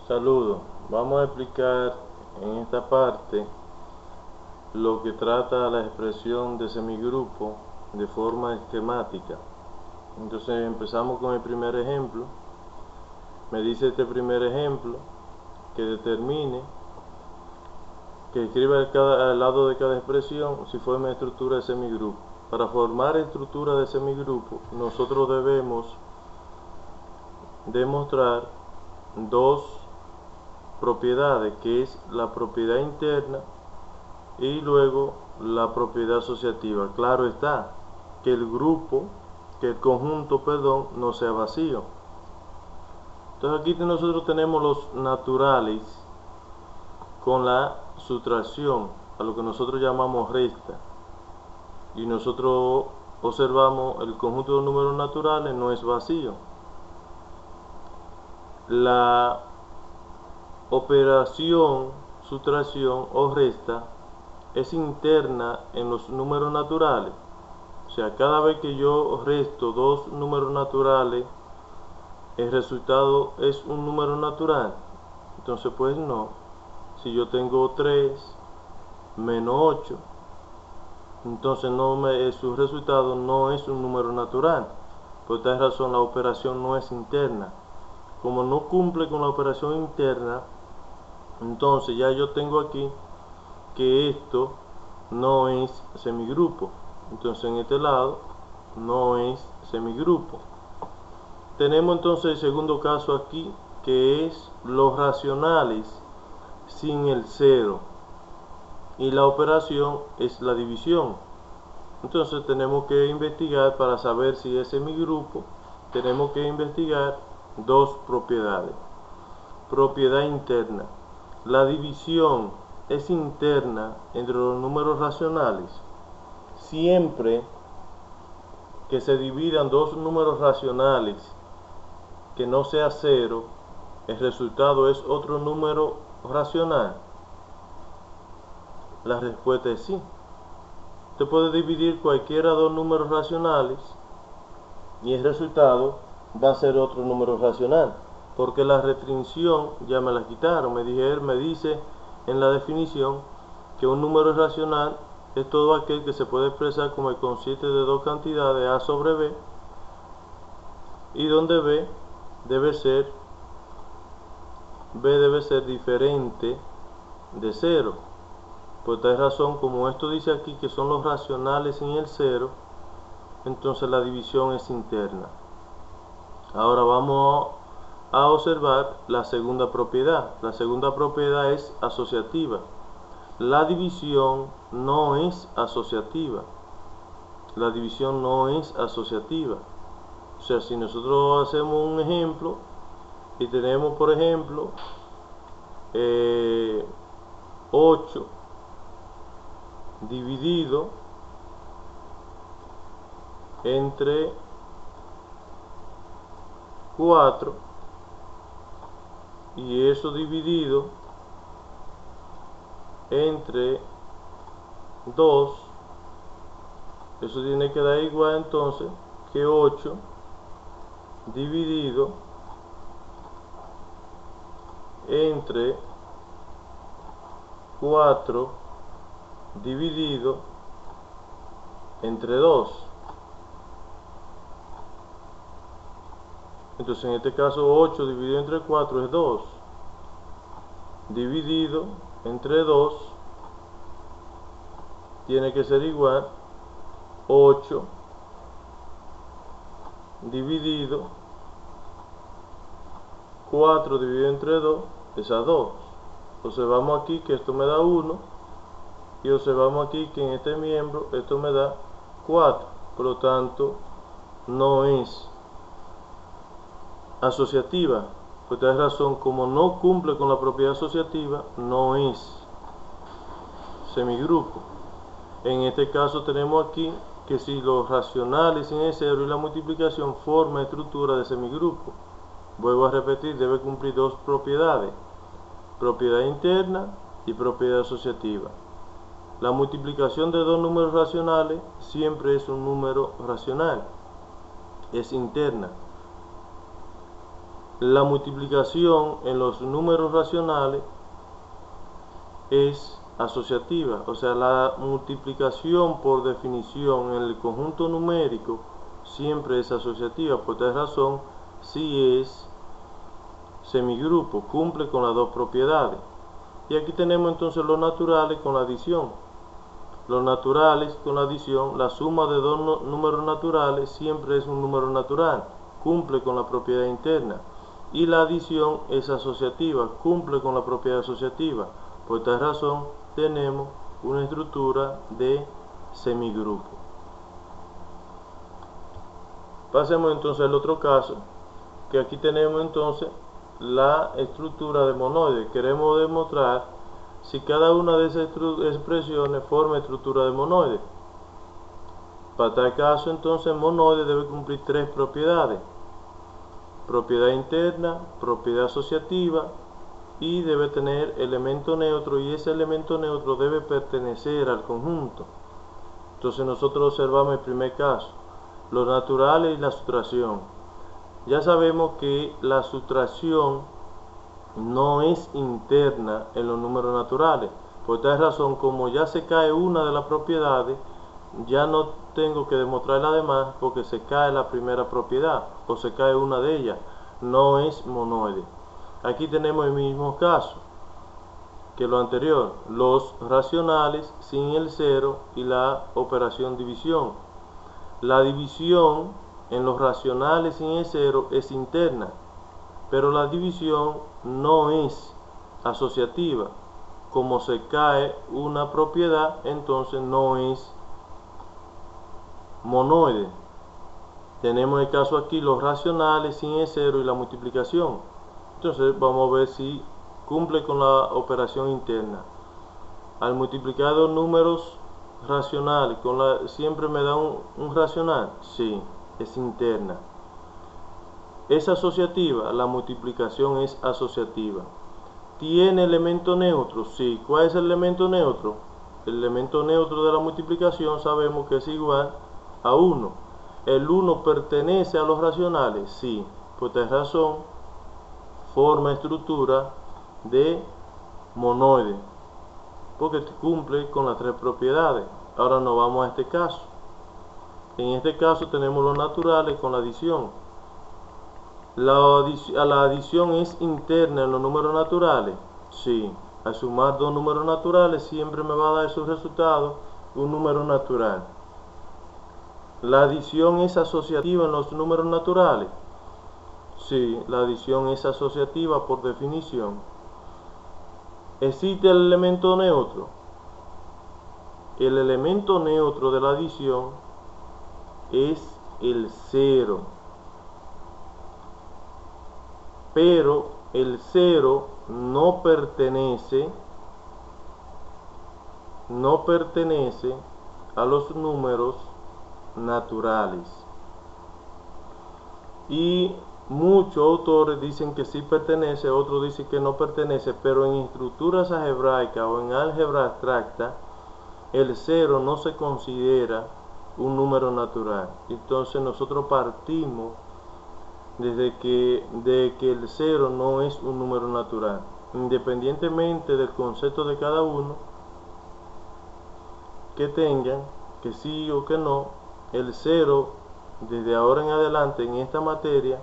Saludos. Vamos a explicar en esta parte lo que trata la expresión de semigrupo de forma esquemática. Entonces empezamos con el primer ejemplo. Me dice este primer ejemplo que determine, que escriba al lado de cada expresión si forma estructura de semigrupo. Para formar estructura de semigrupo, nosotros debemos demostrar dos propiedades, que es la propiedad interna y luego la propiedad asociativa. Claro está que el conjunto, no sea vacío. Entonces aquí nosotros tenemos los naturales con la sustracción, a lo que nosotros llamamos resta, y nosotros observamos el conjunto de números naturales no es vacío. La operación sustracción o resta es interna en los números naturales. O sea, cada vez que yo resto dos números naturales, el resultado es un número natural. Entonces pues no. Si yo tengo 3 menos 8, entonces su resultado no es un número natural. Por tal razón la operación no es interna. Como no cumple con la operación interna, entonces ya yo tengo aquí que esto no es semigrupo. Entonces en este lado no es semigrupo. Tenemos entonces el segundo caso aquí, que es los racionales sin el cero, y la operación es la división. Entonces tenemos que investigar, para saber si es semigrupo, tenemos que investigar dos propiedades. Propiedad interna: la división es interna entre los números racionales. Siempre que se dividan dos números racionales que no sea cero, el resultado es otro número racional. La respuesta es sí. Usted puede dividir cualquiera de dos números racionales y el resultado va a ser otro número racional, porque la restricción ya me la quitaron. Me dice en la definición que un número racional es todo aquel que se puede expresar como el consiste de dos cantidades a sobre b, y donde b debe ser diferente de 0. Por tal razón, como esto dice aquí que son los racionales sin el 0, entonces la división es interna. Ahora vamos a observar la segunda propiedad. La segunda propiedad es asociativa. La división no es asociativa. La división no es asociativa. O sea, si nosotros hacemos un ejemplo y tenemos, por ejemplo, 8 dividido entre 4, y eso dividido entre 2, eso tiene que dar igual entonces que 8 dividido entre 4 dividido entre 2. Entonces en este caso 8 dividido entre 4 es 2, dividido entre 2 tiene que ser igual 8 dividido 4 dividido entre 2 es a 2. Observamos aquí que esto me da 1, y observamos aquí que en este miembro esto me da 4. Por lo tanto no es asociativa. Por tal razón, como no cumple con la propiedad asociativa, no es semigrupo. En este caso tenemos aquí que si los racionales sin el cero y la multiplicación forman estructura de semigrupo. Vuelvo a repetir, debe cumplir dos propiedades: propiedad interna y propiedad asociativa. La multiplicación de dos números racionales siempre es un número racional, es interna. la multiplicación en los números racionales es asociativa, o sea, la multiplicación por definición en el conjunto numérico siempre es asociativa. Por tal razón, si es semigrupo, cumple con las dos propiedades. Y aquí tenemos entonces los naturales con la adición. Los naturales con la adición, la suma de dos números naturales siempre es un número natural, cumple con la propiedad interna. Y la adición es asociativa, cumple con la propiedad asociativa. Por tal razón tenemos una estructura de semigrupo. Pasemos entonces al otro caso, que aquí tenemos entonces la estructura de monoide. Queremos demostrar si cada una de esas expresiones forma estructura de monoide. Para tal caso entonces monoide debe cumplir tres propiedades: propiedad interna, propiedad asociativa, y debe tener elemento neutro, y ese elemento neutro debe pertenecer al conjunto. Entonces nosotros observamos el primer caso, los naturales y la sustracción. Ya sabemos que la sustracción no es interna en los números naturales. Por tal razón, como ya se cae una de las propiedades, ya no tengo que demostrar la demás, porque se cae la primera propiedad o se cae una de ellas. No es monoide. Aquí tenemos el mismo caso que lo anterior, los racionales sin el cero y la operación división. La división en los racionales sin el cero es interna, pero la división no es asociativa. Como se cae una propiedad, entonces no es monoide. Tenemos el caso aquí, los racionales sin el cero y la multiplicación. Entonces vamos a ver si cumple con la operación interna. Al multiplicar dos números racionales, siempre me da un racional. Sí, es interna. ¿Es asociativa? La multiplicación es asociativa. ¿Tiene elemento neutro? Sí. ¿Cuál es el elemento neutro? El elemento neutro de la multiplicación sabemos que es igual a 1. ¿El 1 pertenece a los racionales? Sí. Por tal razón forma estructura de monoide, porque cumple con las tres propiedades. Ahora nos vamos a este caso. En este caso tenemos los naturales con la adición. La adición es interna en los números naturales. Sí, al sumar dos números naturales siempre me va a dar su resultado un número natural. La adición es asociativa en los números naturales. Sí, la adición es asociativa por definición. ¿Existe el elemento neutro? El elemento neutro de la adición es el 0. Pero el 0 no pertenece a los números naturales. Y muchos autores dicen que sí pertenece, otros dicen que no pertenece, pero en estructuras algebraicas o en álgebra abstracta, el 0 no se considera un número natural. Entonces nosotros partimos de que el 0 no es un número natural. Independientemente del concepto de cada uno que tengan, que sí o que no, el 0 desde ahora en adelante en esta materia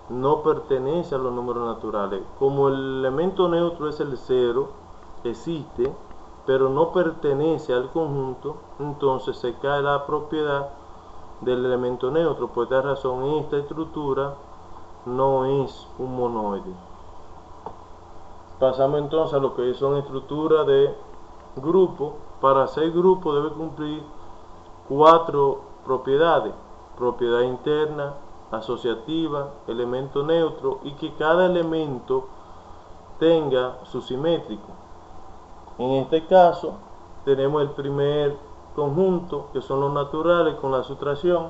no pertenece a los números naturales. Como el elemento neutro es el 0, existe, pero no pertenece al conjunto, entonces se cae la propiedad del elemento neutro. Por esta razón esta estructura no es un monoide. Pasamos entonces a lo que son estructuras de grupo. Para ser grupo debe cumplir 4 propiedades: propiedad interna, asociativa, elemento neutro, y que cada elemento tenga su simétrico. En este caso tenemos el primer conjunto, que son los naturales con la sustracción.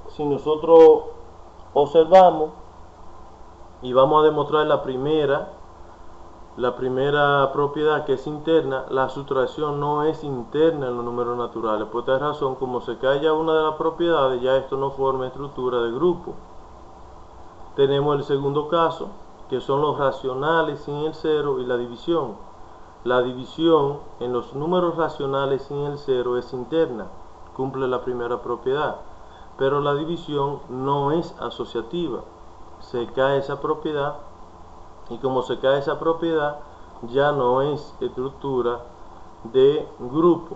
Si nosotros observamos y vamos a demostrar la primera propiedad, que es interna, la sustracción no es interna en los números naturales. Por esta razón, como se cae ya una de las propiedades, ya esto no forma estructura de grupo. Tenemos el segundo caso, que son los racionales sin el cero y la división. La división en los números racionales sin el cero es interna, cumple la primera propiedad, pero la división no es asociativa. Se cae esa propiedad, y como se cae esa propiedad, ya no es estructura de grupo.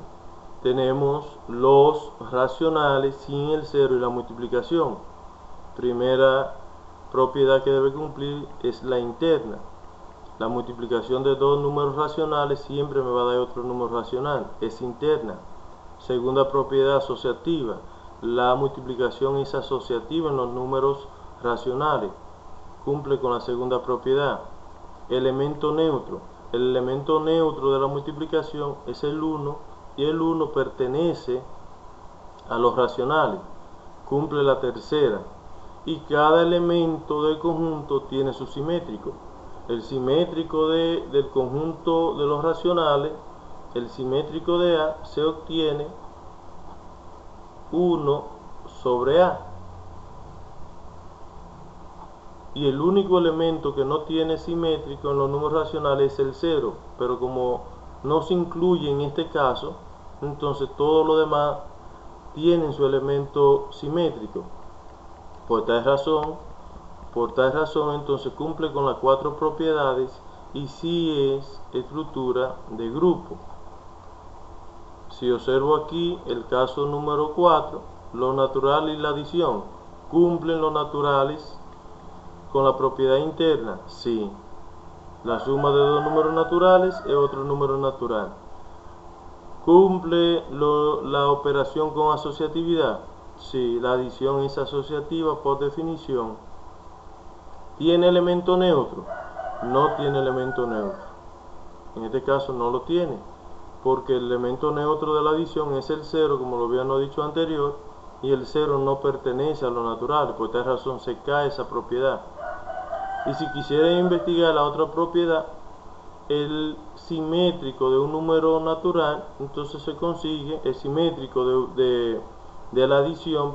Tenemos los racionales sin el cero y la multiplicación. Primera propiedad que debe cumplir es la interna. La multiplicación de dos números racionales siempre me va a dar otro número racional, es interna. Segunda propiedad asociativa. La multiplicación es asociativa en los números racionales, cumple con la segunda propiedad. Elemento neutro. El elemento neutro de la multiplicación es el 1 y el 1 pertenece a los racionales, cumple la tercera. Y cada elemento del conjunto tiene su simétrico. El simétrico del conjunto de los racionales, el simétrico de A, se obtiene 1 sobre A. Y el único elemento que no tiene simétrico en los números racionales es el 0, pero como no se incluye en este caso, entonces todo lo demás tienen su elemento simétrico. Por tal razón entonces cumple con las cuatro propiedades y sí es estructura de grupo. Si observo aquí el caso número 4, lo natural y la adición, ¿cumplen los naturales con la propiedad interna? Sí. La suma de dos números naturales es otro número natural. ¿Cumple la operación con asociatividad? Sí, la adición es asociativa por definición. ¿Tiene elemento neutro? No tiene elemento neutro. En este caso no lo tiene, porque el elemento neutro de la adición es el 0, como lo habíamos dicho anterior, y el 0 no pertenece a lo natural, por tal razón se cae esa propiedad. Y si quisiera investigar la otra propiedad, el simétrico de un número natural, entonces se consigue, el simétrico de la adición,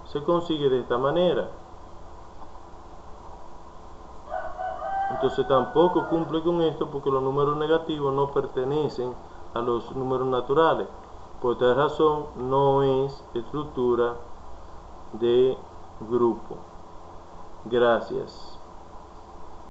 se consigue de esta manera. Entonces tampoco cumple con esto porque los números negativos no pertenecen a los números naturales. Por tal razón no es estructura de grupo. Gracias.